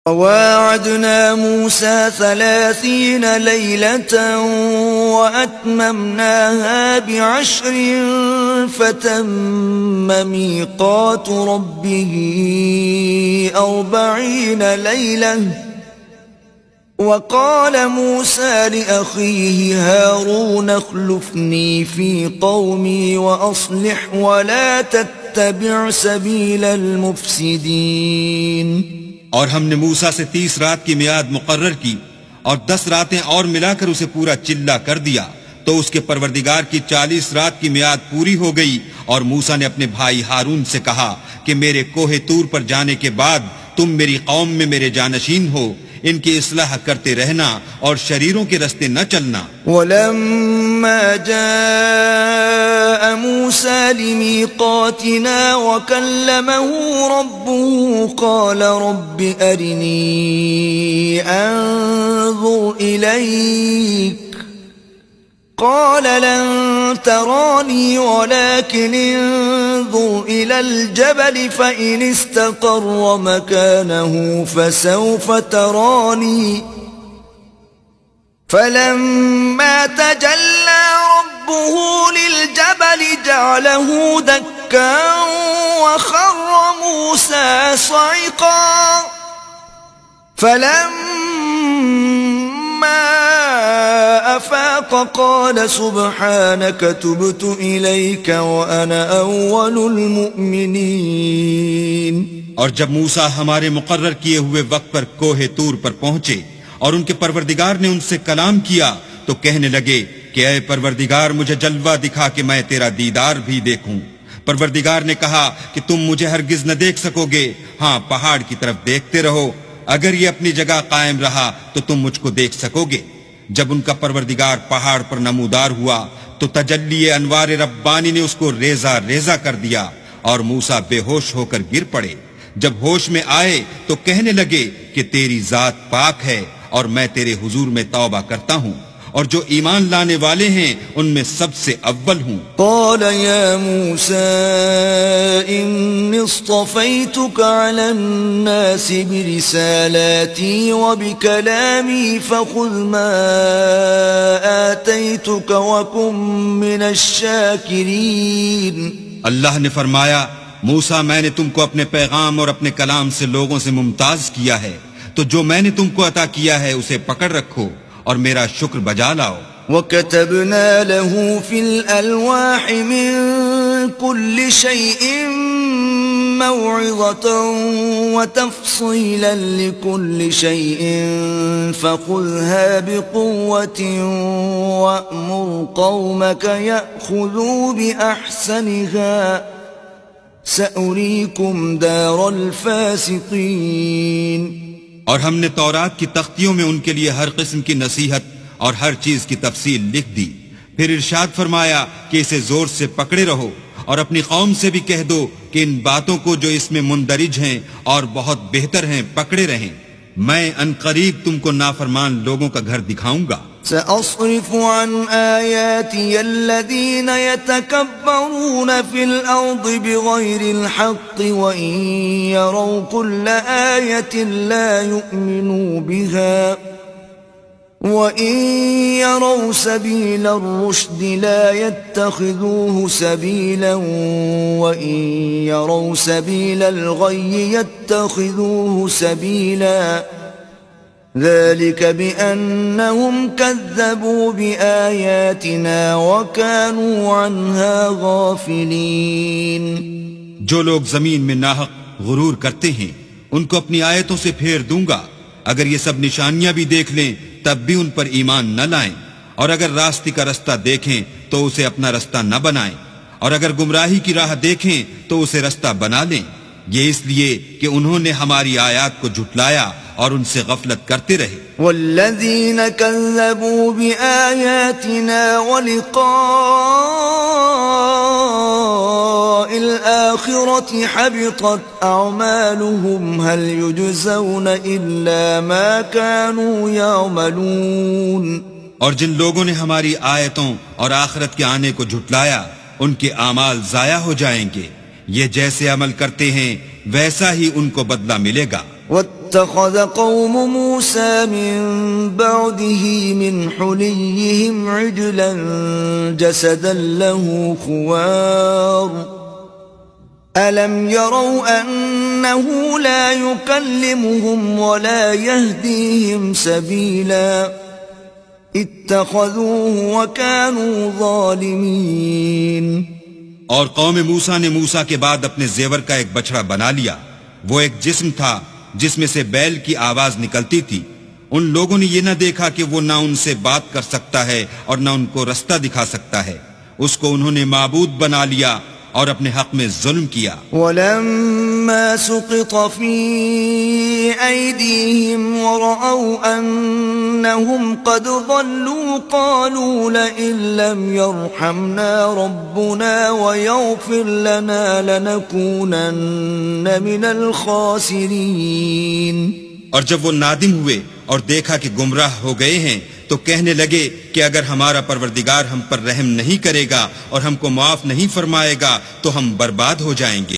وواعدنا موسى 30 ليلة وأتممناها ب10 فتم ميقات ربه 40 ليلة وقال موسى لأخيه هارون اخلفني في قومي وأصلح ولا تتبع سبيل المفسدين. اور ہم نے موسیٰ سے 30 رات کی میعاد مقرر کی اور 10 راتیں اور ملا کر اسے پورا چلا کر دیا، تو اس کے پروردگار کی 40 رات کی میعاد پوری ہو گئی. اور موسیٰ نے اپنے بھائی ہارون سے کہا کہ میرے کوہ طور پر جانے کے بعد تم میری قوم میں میرے جانشین ہو، ان کی اصلاح کرتے رہنا اور شریروں کے رستے نہ چلنا. ولما جاء موسى لميقاتنا وكلمه ربه قال رب أرني أنظر إليك قال لن تراني ولكن انظر إلى الجبل فإن استقر مكانه فسوف تراني فلما تجلى ربه للجبل جعله دكا وخر موسى صعقا فلما أفاق قال سبحانك تبت إليك وأنا أول المؤمنين. اور جب موسیٰ ہمارے مقرر کیے ہوئے وقت پر کوہ طور پر پہنچے اور ان کے پروردگار نے ان سے کلام کیا تو کہنے لگے کہ اے پروردگار مجھے جلوہ دکھا کہ میں تیرا دیدار بھی دیکھوں. پروردگار نے کہا کہ تم مجھے ہرگز نہ دیکھ سکو گے، ہاں پہاڑ کی طرف دیکھتے رہو، اگر یہ اپنی جگہ قائم رہا تو تم مجھ کو دیکھ سکو گے. جب ان کا پروردگار پہاڑ پر نمودار ہوا تو تجلی انوار ربانی نے اس کو ریزہ ریزہ کر دیا اور موسیٰ بے ہوش ہو کر گر پڑے. جب ہوش میں آئے تو کہنے لگے کہ تیری ذات پاک ہے اور میں تیرے حضور میں توبہ کرتا ہوں اور جو ایمان لانے والے ہیں ان میں سب سے اول ہوں. قال يا موسى إني اصطفيتك على الناس برسالاتي وبكلامي فخذ ما آتيتك وكن من الشاكرين. اللہ نے فرمایا موسیٰ میں نے تم کو اپنے پیغام اور اپنے کلام سے لوگوں سے ممتاز کیا ہے، تو جو میں نے تم کو عطا کیا ہے اسے پکڑ رکھو اور میرا شکر بجا لاؤ. وَكَتَبْنَا لَهُ فِي الْأَلْوَاحِ مِنْ كُلِّ شَيْءٍ مَوْعِظَةً وَتَفْصِيلًا لِكُلِّ شَيْءٍ فَخُذْهَا بِقُوَّةٍ وَأْمُرْ قَوْمَكَ يَأْخُذُوا بِأَحْسَنِهَا سَأُرِيكُمْ دَارَ الْفَاسِقِينَ. اور ہم نے تورات کی تختیوں میں ان کے لیے ہر قسم کی نصیحت اور ہر چیز کی تفصیل لکھ دی. پھر ارشاد فرمایا کہ اسے زور سے پکڑے رہو اور اپنی قوم سے بھی کہہ دو کہ ان باتوں کو جو اس میں مندرج ہیں اور بہت بہتر ہیں پکڑے رہیں. میں ان قریب تم کو نافرمان لوگوں کا گھر دکھاؤں گا. سأصرف عن آياتي الذين يتكبرون في الأرض بغير الحق وإن يروا كل آية لا يؤمنوا بها وإن يروا سبيل الرشد لا يتخذوه سبيلا وإن يروا سبيل الغي يتخذوه سبيلا ذلك بأنهم كذبوا بآياتنا وكانوا عنها غافلين. جو لوگ زمین میں ناحق غرور کرتے ہیں ان کو اپنی آیتوں سے پھیر دوں گا. اگر یہ سب نشانیاں بھی دیکھ لیں تب بھی ان پر ایمان نہ لائیں، اور اگر راستے کا رستہ دیکھیں تو اسے اپنا رستہ نہ بنائیں، اور اگر گمراہی کی راہ دیکھیں تو اسے رستہ بنا لیں. یہ اس لیے کہ انہوں نے ہماری آیات کو جھٹلایا اور ان سے غفلت کرتے رہے. والذین کذبوا بآیاتنا ولقاء الآخرة حبطت اعمالهم هل يجزون الا ما كانوا يعملون. اور جن لوگوں نے ہماری آیتوں اور آخرت کے آنے کو جھٹلایا ان کے اعمال ضائع ہو جائیں گے. یہ جیسے عمل کرتے ہیں ویسا ہی ان کو بدلہ ملے گا. واتخذ قوم موسى من بعده من حليهم عجلا جسدا له خوار ألم يروا أنه لا يكلمهم ولا يهديهم سبيلا اتخذوه وكانوا ظالمين. اور قوم موسیٰ نے موسیٰ کے بعد اپنے زیور کا ایک بچڑا بنا لیا. وہ ایک جسم تھا جس میں سے بیل کی آواز نکلتی تھی. ان لوگوں نے یہ نہ دیکھا کہ وہ نہ ان سے بات کر سکتا ہے اور نہ ان کو رستہ دکھا سکتا ہے. اس کو انہوں نے معبود بنا لیا اور اپنے حق میں ظلم کیا. وَلَمَّا سُقِطَ فِي أَيْدِيهِمْ وَرَأَوْا أَنَّهُمْ قَدْ ضَلُّوا قَالُوا لَئِن لَّمْ يَرْحَمْنَا رَبُّنَا وَيَغْفِرْ لَنَا لَنَكُونَنَّ مِنَ الْخَاسِرِينَ. اور جب وہ نادم ہوئے اور دیکھا کہ گمراہ ہو گئے ہیں تو کہنے لگے کہ اگر ہمارا پروردگار ہم پر رحم نہیں کرے گا اور ہم کو معاف نہیں فرمائے گا تو ہم برباد ہو جائیں گے.